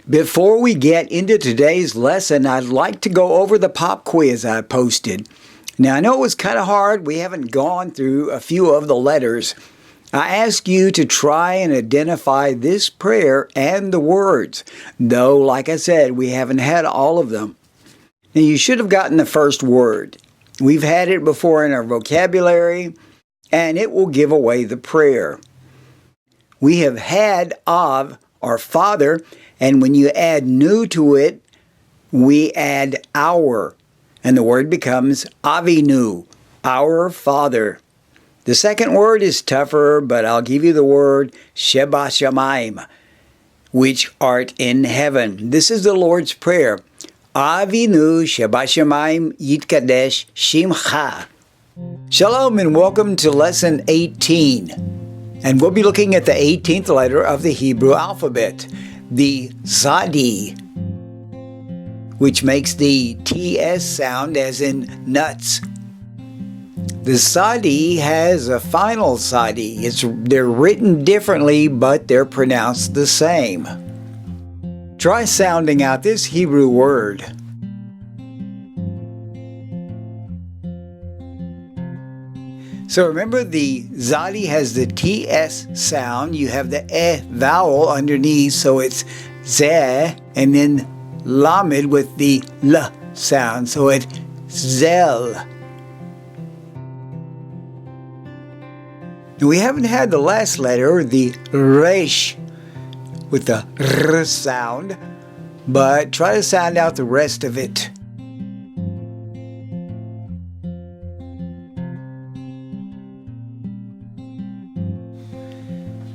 Before we get into today's lesson, I'd like to go over the pop quiz I posted. Now, I know it was kind of hard. We haven't gone through a few of the letters. I ask you to try and identify this prayer and the words, though, like I said, we haven't had all of them. Now, you should have gotten the first word. We've had it before in our vocabulary, and it will give away the prayer. We have had of, our Father, and when you add new to it, we add our, and the word becomes Avinu, our Father. The second word is tougher, but I'll give you the word Sheba Shamayim, which art in heaven. This is the Lord's Prayer. Avinu Sheba Shamayim Yitkadesh Shimcha. Shalom and welcome to Lesson 18. And we'll be looking at the 18th letter of the Hebrew alphabet, the Tsade, which makes the TS sound as in nuts. The Tsade has a final Tsade. They're written differently, but they're pronounced the same. Try sounding out this Hebrew word. So remember, the Tsade has the TS sound. You have the E vowel underneath, so it's Zeh, and then Lamed with the L sound, so it's Zel. Now, we haven't had the last letter, the Resh, with the R sound, but try to sound out the rest of it.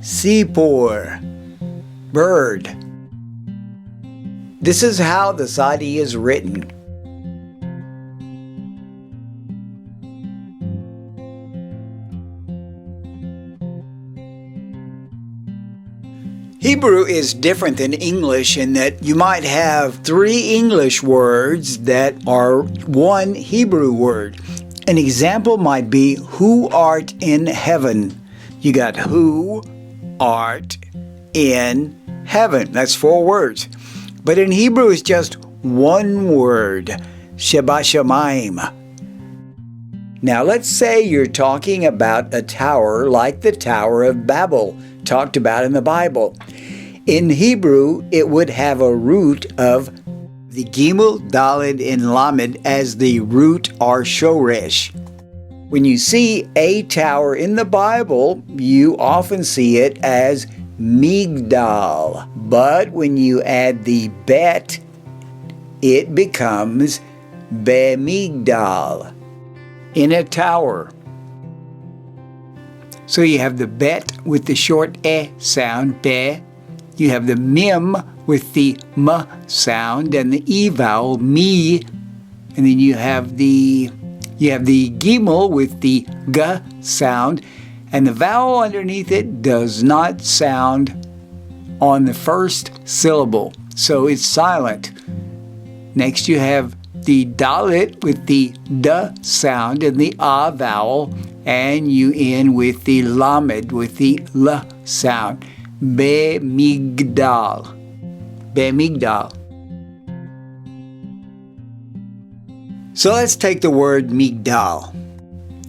Sipor, bird. This is how the Tsade is written. Hebrew is different than English in that you might have three English words that are one Hebrew word. An example might be, who art in heaven. You got who art in heaven. That's four words. But in Hebrew, it's just one word, Sheba Shamayim. Now, let's say you're talking about a tower like the Tower of Babel, talked about in the Bible. In Hebrew, it would have a root of the Gimel, Daled, and Lamed as the root or Shoresh. When you see a tower in the Bible, you often see it as Migdal. But when you add the bet, it becomes Bemigdal, in a tower. So you have the bet with the short E sound, Be. You have the Mim with the M sound and the E vowel, Mi. And then you have the Gimel with the G sound, and the vowel underneath it does not sound on the first syllable, so it's silent. Next you have the Dalet with the D sound and the A vowel, and you end with the Lamed with the L sound. Bemigdal. Bemigdal. So let's take the word Migdal.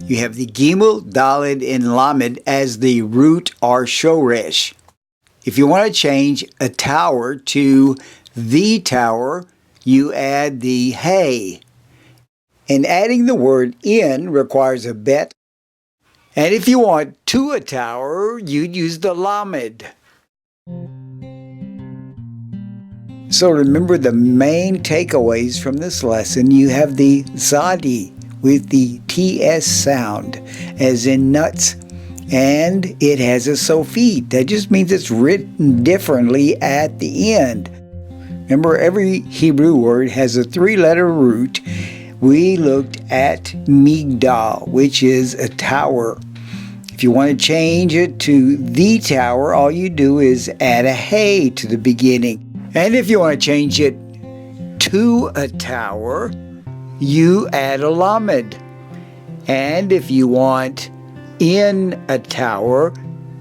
You have the Gimel, Daled, and Lamed as the root or Shoresh. If you want to change a tower to the tower, you add the Hey. And adding the word in requires a bet. And if you want to a tower, you'd use the Lamed. So remember the main takeaways from this lesson. You have the Tsade with the TS sound, as in nuts, and it has a sofit. That just means it's written differently at the end. Remember, every Hebrew word has a three-letter root. We looked at Migdal, which is a tower. If you want to change it to the tower, all you do is add a Hey to the beginning. And if you want to change it to a tower, you add a Lamed. And if you want in a tower,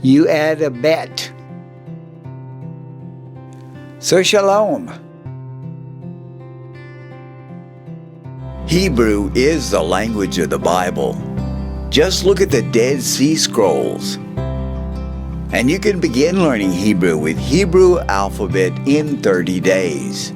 you add a bet. So shalom. Hebrew is the language of the Bible. Just look at the Dead Sea Scrolls. And you can begin learning Hebrew with Hebrew alphabet in 30 days.